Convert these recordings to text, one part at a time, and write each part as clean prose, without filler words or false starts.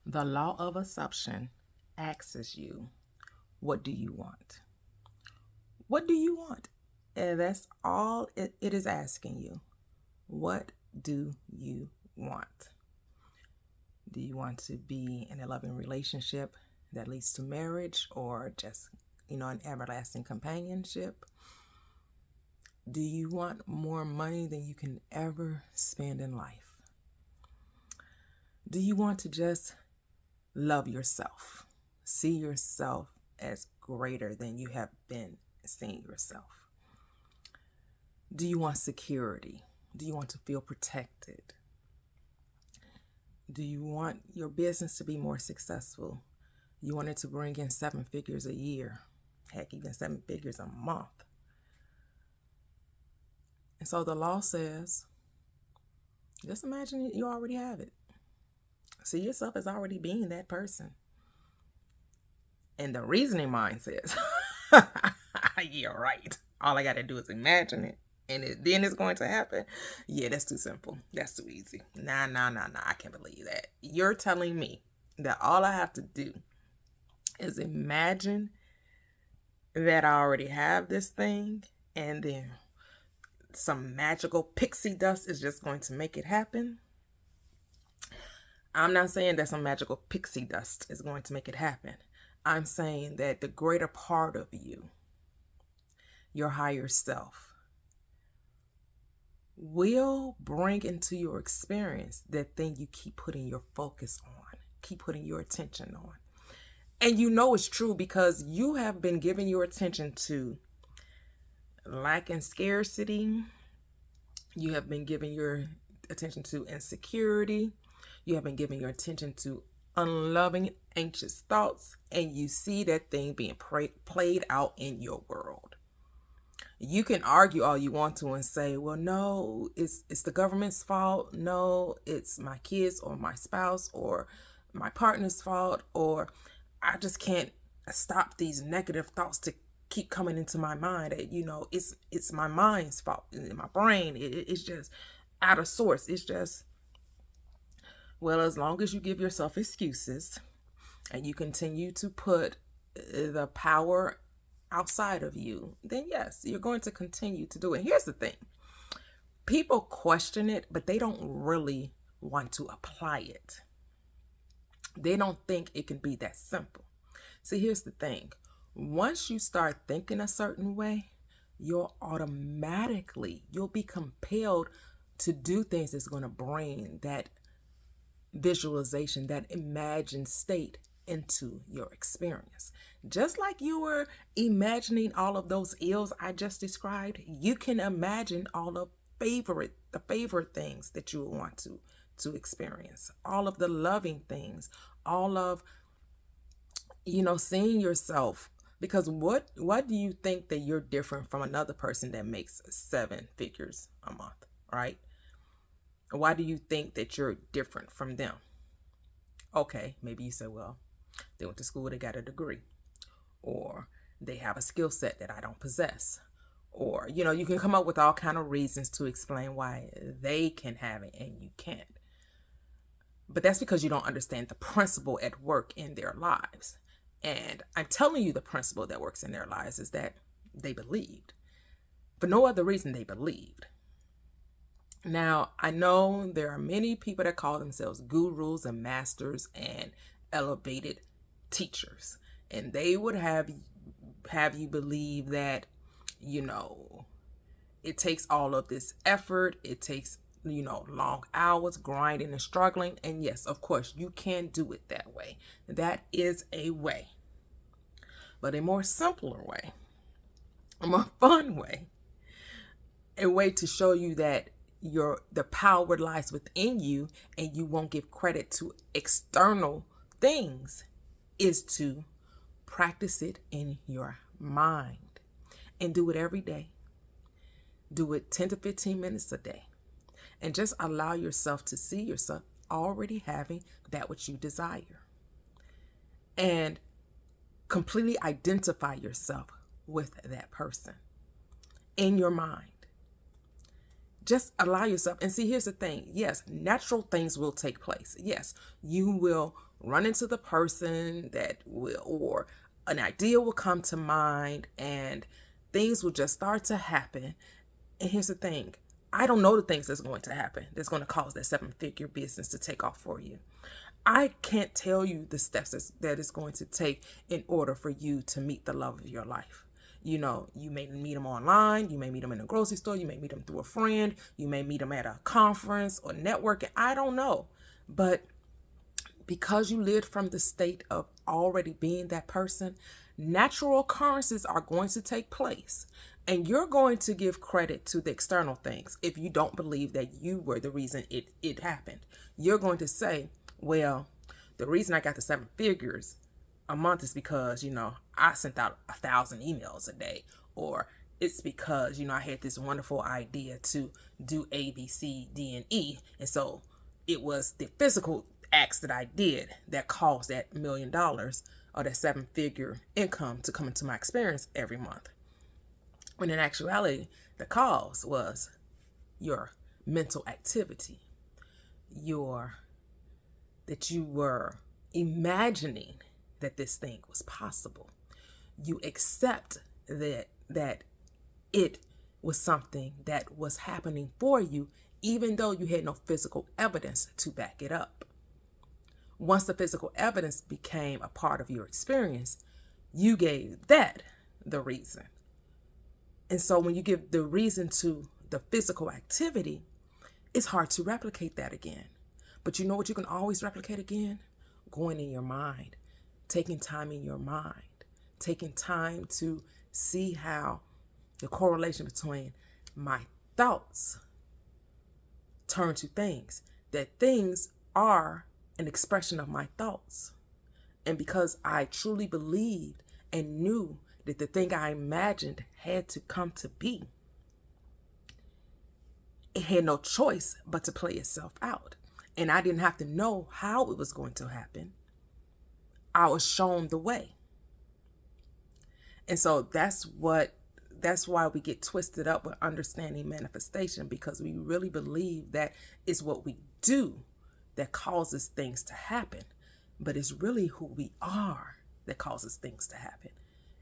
The law of assumption asks you, what do you want? What do you want? And that's all it is asking you. What do you want? Do you want to be in a loving relationship that leads to marriage or just, an everlasting companionship? Do you want more money than you can ever spend in life? Do you want to just love yourself? See yourself as greater than you have been seeing yourself? Do you want security? Do you want to feel protected? Do you want your business to be more successful? You want it to bring in 7 figures a year, heck, even 7 figures a month. And so the law says, just imagine you already have it. See yourself as already being that person. And the reasoning mind says, yeah, right. All I got to do is imagine it. And then it's going to happen. Yeah, that's too simple. That's too easy. Nah. I can't believe that. You're telling me that all I have to do is imagine that I already have this thing, and then some magical pixie dust is just going to make it happen. I'm not saying that some magical pixie dust is going to make it happen. I'm saying that the greater part of you, your higher self, will bring into your experience that thing you keep putting your focus on, keep putting your attention on. And you know it's true because you have been giving your attention to lack and scarcity. You have been giving your attention to insecurity. You have been giving your attention to unloving, anxious thoughts. And you see that thing being played out in your world. You can argue all you want to and say, well, no, it's the government's fault. No, it's my kids or my spouse or my partner's fault, or I just can't stop these negative thoughts to keep coming into my mind. It's my mind's fault, my brain. It's just out of source. It's just, well, as long as you give yourself excuses and you continue to put the power outside of you, then yes, you're going to continue to do it. Here's the thing. People question it, but they don't really want to apply it. They don't think it can be that simple. See, here's the thing. Once you start thinking a certain way, you'll be compelled to do things that's going to bring that visualization, that imagined state into your experience. Just like you were imagining all of those ills I just described, you can imagine all of the favorite things that you want to experience, all of the loving things, all of seeing yourself. Because what do you think that you're different from another person that makes 7 figures a month, right? Why do you think that you're different from them? Okay, maybe you say, well, they went to school, they got a degree, or they have a skill set that I don't possess, or you can come up with all kind of reasons to explain why they can have it and you can't. But that's because you don't understand the principle at work in their lives. And I'm telling you, the principle that works in their lives is that they believed. For no other reason, they believed. Now, I know there are many people that call themselves gurus and masters and elevated teachers. And they would have you believe that, it takes all of this effort. It takes, long hours, grinding and struggling. And yes, of course, you can do it that way. That is a way. But a more simpler way, a more fun way, a way to show you that the power lies within you and you won't give credit to external things, is to practice it in your mind and do it every day. Do it 10 to 15 minutes a day, and just allow yourself to see yourself already having that which you desire, and completely identify yourself with that person in your mind. Just allow yourself. And see, here's the thing. Yes, natural things will take place. Yes, you will run into the person that will, or an idea will come to mind, and things will just start to happen. And here's the thing. I don't know the things that's going to happen that's going to cause that 7-figure business to take off for you. I can't tell you the steps that it's going to take in order for you to meet the love of your life. You know, you may meet them online, you may meet them in a grocery store, you may meet them through a friend, you may meet them at a conference or networking. I don't know. But because you lived from the state of already being that person, natural occurrences are going to take place. And you're going to give credit to the external things if you don't believe that you were the reason it happened. You're going to say, well, the reason I got the 7 figures a month is because, you know, I sent out 1,000 emails a day. Or it's because, you know, I had this wonderful idea to do A, B, C, D, and E. And so it was the physical acts that I did that caused that $1 million or that 7-figure income to come into my experience every month. When in actuality, the cause was your mental activity, that you were imagining that this thing was possible. You accept that it was something that was happening for you, even though you had no physical evidence to back it up. Once the physical evidence became a part of your experience, you gave that the reason. And so when you give the reason to the physical activity, it's hard to replicate that again. But you know what you can always replicate again? Going in your mind, taking time in your mind, taking time to see how the correlation between my thoughts turn to things, that things are an expression of my thoughts. And because I truly believed and knew that the thing I imagined had to come to be, it had no choice but to play itself out. And I didn't have to know how it was going to happen. I was shown the way. And so that's why we get twisted up with understanding manifestation, because we really believe that it's what we do that causes things to happen. But it's really who we are that causes things to happen.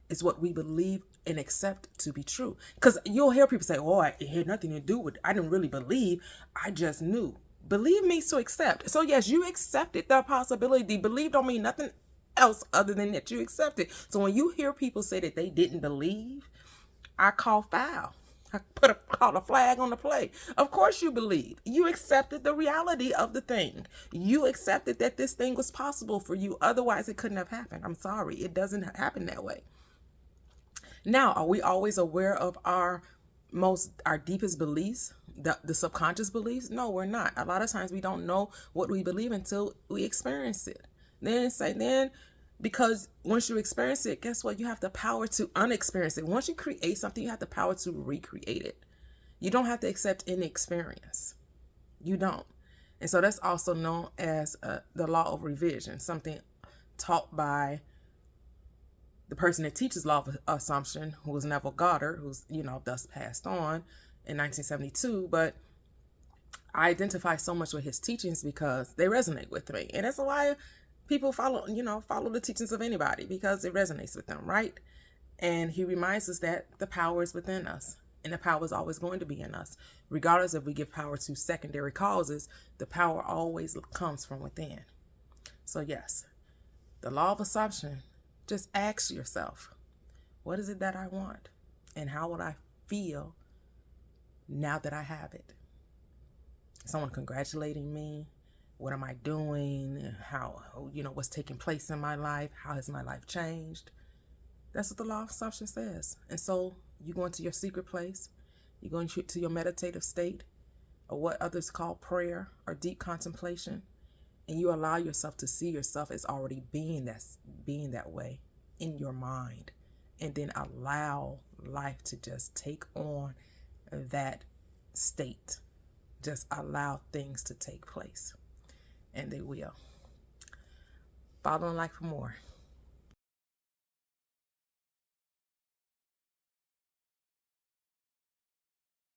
It's what we believe and accept to be true. Because you'll hear people say, oh, it had nothing to do with it. I didn't really believe. I just knew. Believe means to accept. So yes, you accepted the possibility. Believe don't mean nothing else other than that you accepted. So when you hear people say that they didn't believe, I call foul. I call a flag on the play. Of course you believe. You accepted the reality of the thing. You accepted that this thing was possible for you. Otherwise, it couldn't have happened. I'm sorry. It doesn't happen that way. Now, are we always aware of our deepest beliefs, the subconscious beliefs? No, we're not. A lot of times we don't know what we believe until we experience it. Then because once you experience it, guess what? You have the power to unexperience it. Once you create something, you have the power to recreate it. You don't have to accept any experience. You don't. And so that's also known as the law of revision, something taught by the person that teaches law of assumption, who was Neville Goddard, who's, thus passed on in 1972. But I identify so much with his teachings because they resonate with me. And that's why people follow the teachings of anybody, because it resonates with them, right? And he reminds us that the power is within us, and the power is always going to be in us. Regardless if we give power to secondary causes, the power always comes from within. So yes, the law of assumption, just ask yourself, what is it that I want? And how would I feel now that I have it? Someone congratulating me? What am I doing? How, what's taking place in my life? How has my life changed? That's what the law of assumption says. And so you go into your secret place, you go into your meditative state, or what others call prayer or deep contemplation, and you allow yourself to see yourself as already being that way in your mind, and then allow life to just take on that state. Just allow things to take place. And they will. Follow in life for more.